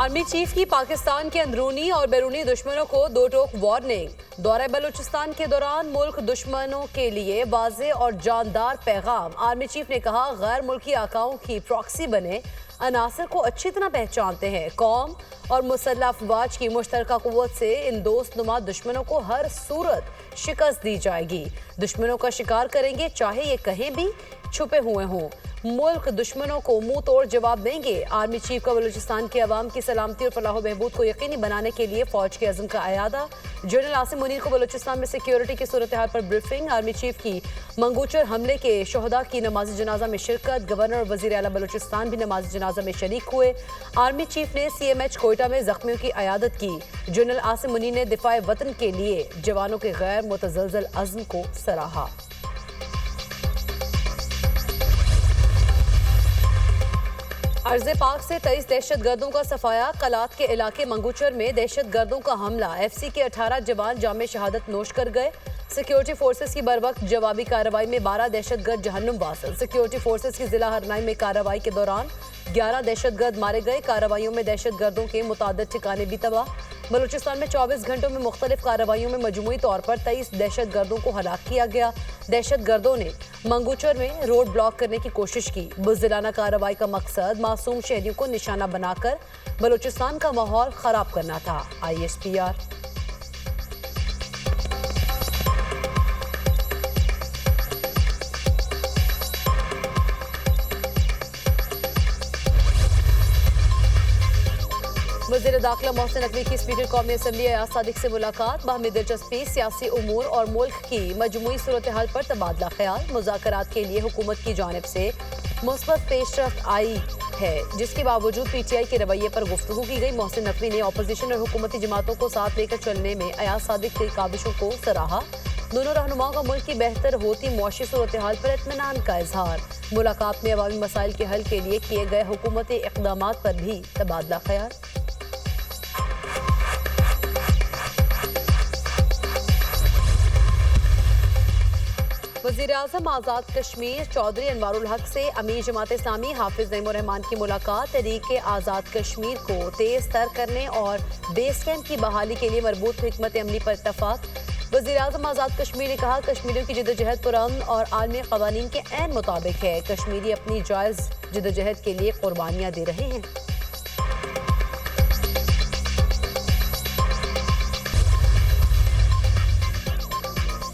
Army chief की पाकिस्तान के अंदरूनी और बैरूनी दुश्मनों को दो टोक वार्निंग। दौरे बलूचिस्तान के दौरान मुल्क दुश्मनों के लिए वाज़ेह और जानदार पैगाम। आर्मी चीफ ने कहा, गैर मुल्की आकाओं की प्रॉक्सी बने अनासर को अच्छी तरह पहचानते हैं। कौम और मुसल्लह अफवाज की मुश्तरका कुव्वत से इन दोस्तनुमा दुश्मनों को हर सूरत शिकस्त दी जाएगी। दुश्मनों का शिकार करेंगे, चाहे ये कहीं भी छुपे हुए हों। मुल्क दुश्मनों को मुंह तोड़ जवाब देंगे। आर्मी चीफ का बलूचिस्तान के अवाम की सलामती और फलाह बहबूद को यकीनी बनाने के लिए फौज के अज़म का अयादा। जनरल आसिम मुनीर को बलूचिस्तान में सिक्योरिटी की सूरत हाल पर ब्रीफिंग। आर्मी चीफ की मंगूचर हमले के शहदा की नमाज जनाजा में शिरकत। गवर्नर और वजीर आला बलूचिस्तान भी नमाज जनाजा में शरीक हुए। आर्मी चीफ ने CMH कोयटा में जख्मियों की अयादत की। जनरल आसिम मुनीर ने दिफाए वतन के लिए जवानों के गैर मुतज़लज़ल अज़्म को सराहा। अर्ज़े पाक से 23 दहशत गर्दों का सफाया। कलात के इलाके मंगूचर में दहशत गर्दों का हमला। FC के 18 जवान जामे शहादत नोश कर गए। सिक्योरिटी फोर्सेस की बरवक्त जवाबी कार्रवाई में 12 दहशत गर्द जहन्नुम वासल। सिक्योरिटी फोर्सेस की जिला हरनाई में कार्रवाई के दौरान 11 दहशत गर्द मारे गए। कार्रवाइयों में दहशत गर्दों के मुतादिद ठिकाने भी तबाह। बलूचिस्तान में 24 घंटों में मुख्तलिफ कार्रवाइयों में मजमूई तौर पर 23 दहशत गर्दों को हलाक किया गया। दहशत गर्दों ने मंगूचर में रोड ब्लॉक करने की कोशिश की। बुज़दिलाना कार्रवाई का मकसद मासूम शहरियों को निशाना बनाकर बलूचिस्तान का माहौल खराब करना था। ISPR। वज़ीर दाखिला मोहसिन नकवी की स्पीकर कौमी असम्बली अयाज सादिक से मुलाकात। बाहमी दिलचस्पी, सियासी उमूर और मुल्क की मजमूई सूरत हाल पर तबादला ख्याल। मुज़ाकरात के लिए हुकूमत की जानिब से मुस्बत पेशरफ्त आई है, जिसके बावजूद PTI के रवैये पर गुफ्तगू की गई। मोहसिन नकवी ने अपोजिशन और हुकूमती जमातों को साथ लेकर चलने में अयाज सादिक की काविशों को सराहा। दोनों रहनुमाओं का मुल्क की बेहतर होती मुआशी सूरत हाल पर इत्मीनान का इजहार। मुलाकात में अवामी मसाइल के हल के लिए किए गए हुकूमती इक़दामात पर भी तबादला ख्याल। वज़ीर आज़म आज़ाद कश्मीर चौधरी अनवारुल हक से अमीर जमात इस्लामी हाफिज नईमुर रहमान की मुलाकात। तहरीक आज़ाद कश्मीर को तेज तर करने और बेस कैंप की बहाली के लिए मरबूत हिकमत अमली पर इत्तफाक। वज़ीर आज़म आज़ाद कश्मीर ने कहा, कश्मीरियों की जिद्दोजहद पुरअमन और आलमी क़वानीन के ऐन मुताबिक है। कश्मीरी अपनी जायज़ जिद्दोजहद के लिए कुर्बानियाँ दे रहे हैं।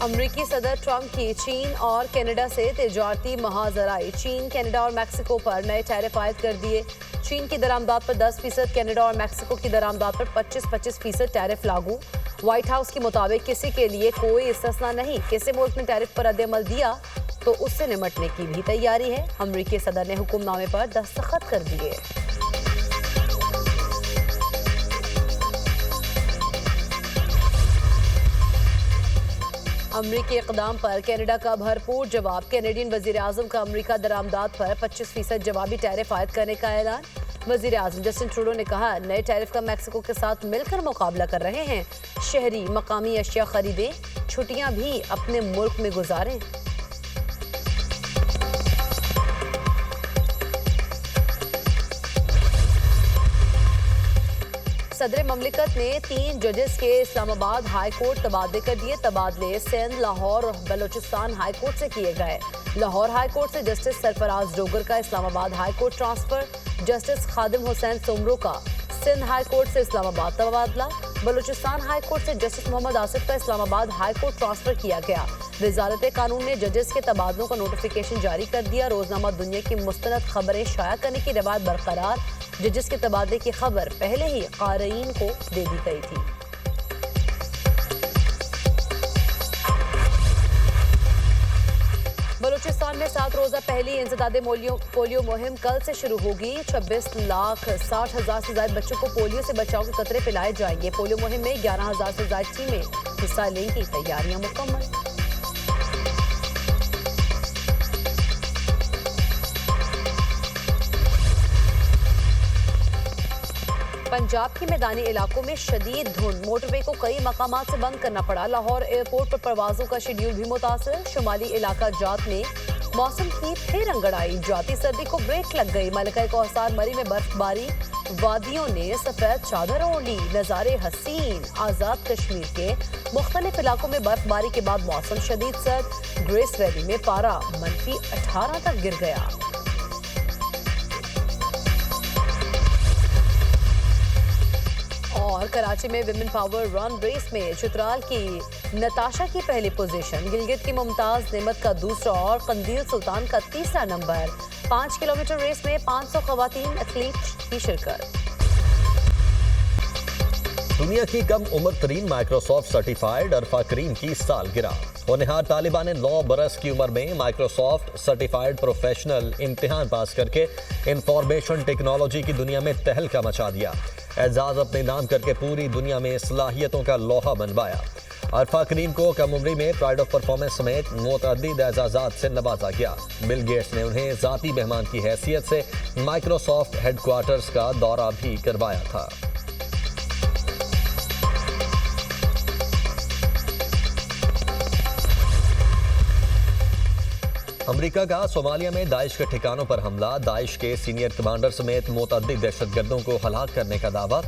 अमरीकी सदर ट्रंप की चीन और कनाडा से तिजारती महाजराई। चीन, कनाडा और मैक्सिको पर नए टैरिफ आयद कर दिए। चीन की दरामदात पर 10%, कनाडा और मैक्सिको की दरामदात पर 25% टैरिफ लागू। व्हाइट हाउस के मुताबिक किसी के लिए कोई इस्तिस्ना नहीं। किसी मुल्क ने टैरिफ पर रद्द-ए-अमल दिया तो उससे निमटने की भी तैयारी है। अमरीकी सदर ने हुक्मनामे पर दस्तखत कर दिए। अमरीकी इक़दाम पर कनाडा का भरपूर जवाब। कैनेडियन वज़ीर आज़म का अमरीका दरामदात पर 25% जवाबी टैरिफ आयद करने का ऐलान। वज़ीर आज़म जस्टिन ट्रूडो ने कहा, नए टैरिफ का मैक्सिको के साथ मिलकर मुकाबला कर रहे हैं। शहरी मकामी अशिया खरीदें, छुट्टियां भी अपने मुल्क में गुजारें। सदर ममलिकत ने 3 जजेस के इस्लामाबाद हाई कोर्ट तबादले कर दिए। तबादले सिंध, लाहौर और बलूचिस्तान हाई कोर्ट से किए गए। लाहौर हाई कोर्ट से जस्टिस सरफराज डोगर का Islamabad high court transfer. Justice Khadim Hussain Soomro का सिंध हाई कोर्ट से इस्लामाबाद तबादला। बलूचिस्तान हाई कोर्ट से जस्टिस मोहम्मद आसिफ का इस्लामाबाद हाई कोर्ट ट्रांसफर किया गया। वजारत कानून ने जजेस के तबादलों का नोटिफिकेशन जारी कर दिया। रोजनामा दुनिया की मुस्तनद खबरें शाया करने की रिवायत बरकरार। जजेस के तबादले की खबर पहले ही क़ारीन को दे दी गई थी। बलूचिस्तान में 7 रोज़ा पहली इंसदादे पोलियो मुहिम कल से शुरू होगी। 26,60,000 से ज्यादा बच्चों को पोलियो से बचाव के कतरे पिलाए जाएंगे। पोलियो मुहिम में 11,000 से ज्यादा टीमें हिस्सा लेंगी। तैयारियां मुकम्मल। पंजाब के मैदानी इलाकों में शदीद धुंध। मोटरवे को कई मकामात से बंद करना पड़ा। लाहौर एयरपोर्ट पर परवाजों का शेड्यूल भी मुतासर। शुमाली इलाका जात में मौसम की फिर अंगड़ाई, जाती सर्दी को ब्रेक लग गई। मलका कौसार मरी में बर्फबारी, वादियों ने सफेद चादर ओढ़ ली। नजारे हसीन। आजाद कश्मीर के मुख्तलिफ इलाकों में बर्फबारी के बाद मौसम शदीद सर्द। ग्रेस वैली में पारा -18 तक गिर गया। और कराची में विमेन पावर रन रेस में चित्राल की नताशा की पहली पोजीशन, गिलगित की मुमताज नेमत का दूसरा और कंदील सुल्तान का तीसरा नंबर। 5 किलोमीटर रेस में 500 खवातीन एथलीट की शिरकत। दुनिया की कम उम्र तरीन माइक्रोसॉफ्ट सर्टिफाइड अरफा करीम की सालगिरह। होनहार तालिबा ने 9 बरस की उम्र में माइक्रोसॉफ्ट सर्टिफाइड प्रोफेशनल इम्तिहान पास करके इंफॉर्मेशन टेक्नोलॉजी की दुनिया में तहलका मचा दिया। एजाज अपने नाम करके पूरी दुनिया में सलाहियतों का लोहा बनवाया। अरफा करीम को कम उम्री में प्राइड ऑफ परफॉर्मेंस समेत मुतअद्दिद एजाजात से नवाजा गया। बिल गेट्स ने उन्हें जाती मेहमान की हैसियत से माइक्रोसॉफ्ट हेडक्वार्टर्स का दौरा भी करवाया था। अमेरिका का सोमालिया में दाइश के ठिकानों पर हमला, दाइश के सीनियर कमांडर समेत मुतअद्दिद दहशतगर्दों को हलाक करने का दावा।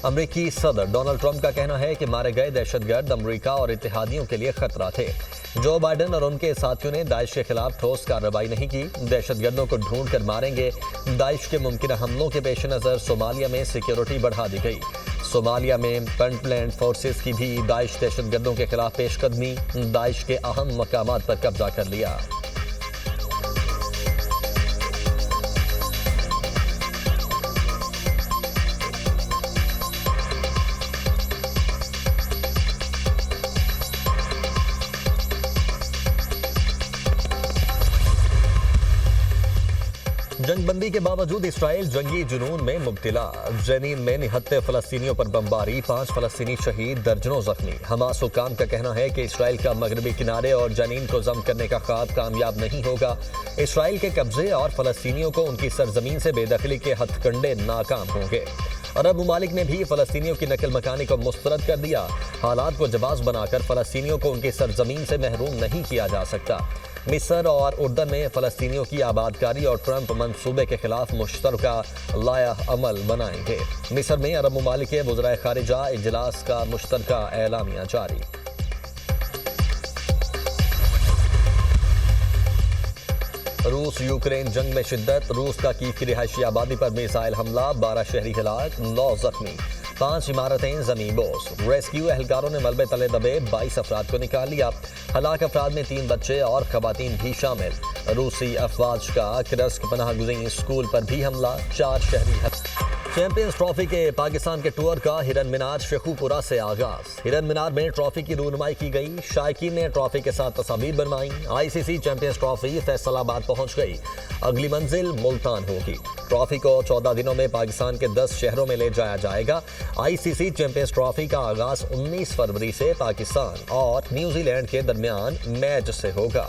अमेरिकी सदर डोनाल्ड ट्रंप का कहना है कि मारे गए दहशतगर्द अमेरिका और इत्तेहादियों के लिए खतरा थे। जो बाइडेन और उनके साथियों ने दाइश के खिलाफ ठोस कार्रवाई नहीं की, दहशतगर्दों को ढूंढ कर मारेंगे। दाइश के मुमकिन हमलों के पेश नज़र सोमालिया में सिक्योरिटी बढ़ा दी गई। सोमालिया में पुंटलैंड फोर्सेस की भी दाइश दहशतगर्दों के खिलाफ पेशकदमी, दाइश के अहम मकामात पर कब्जा कर लिया। जंगबंदी के बावजूद इसराइल जंगी जुनून में मुब्तला। जनीन में निहत्ते फलस्तीनियों पर बमबारी, 5 फलस्तीनी शहीद, दर्जनों जख्मी। हमास हुकाम का कहना है कि इसराइल का मगरबी किनारे और जनीन को जम करने का ख्वाब कामयाब नहीं होगा। इसराइल के कब्जे और फलस्तीनियों को उनकी सरजमीन से बेदखली के हथकंडे नाकाम होंगे। अरब मुमालिक ने भी फलस्तीनियों की नकल मकानी को मुस्तरद कर दिया। हालात को जवाब बनाकर फलस्तीनियों को उनकी सरजमीन से महरूम नहीं किया जा सकता। मिस्र और उर्दन में फलस्तीनियों की आबादकारी और ट्रंप मंसूबे के खिलाफ मुश्तरका लाया अमल बनाएंगे। मिस्र में अरब मुमालिक के वज़राए खारिजा इजलास का मुश्तरका एलामिया जारी। रूस यूक्रेन जंग में शिद्दत, रूस का कीव की रिहायशी आबादी पर मिसाइल हमला, 12 शहरी हिलाक, 9 जख्मी, 5 इमारतें जमींदोज। रेस्क्यू एहलकारों ने मलबे तले दबे 22 अफराद को निकाल लिया। हलाक अफराद में 3 बच्चे और खवातीन भी शामिल। रूसी अफवाज का किरस्क पनाह गुज़ीर स्कूल पर भी हमला, 4 शहरी। चैंपियंस ट्रॉफी के पाकिस्तान के टूर का हिरन मीनार शेखुपुरा से आगाज। हिरन मीनार में ट्रॉफी की रूनुमाई की गई, शायकीन ने ट्रॉफी के साथ तस्वीर बनवाई। आईसीसी चैंपियंस ट्रॉफी फैसलाबाद पहुंच गई, अगली मंजिल मुल्तान होगी। ट्रॉफी को 14 दिनों में पाकिस्तान के 10 शहरों में ले जाया जाएगा। आईसीसी चैंपियंस ट्रॉफी का आगाज 19 फरवरी से पाकिस्तान और न्यूजीलैंड के दरमियान मैच से होगा।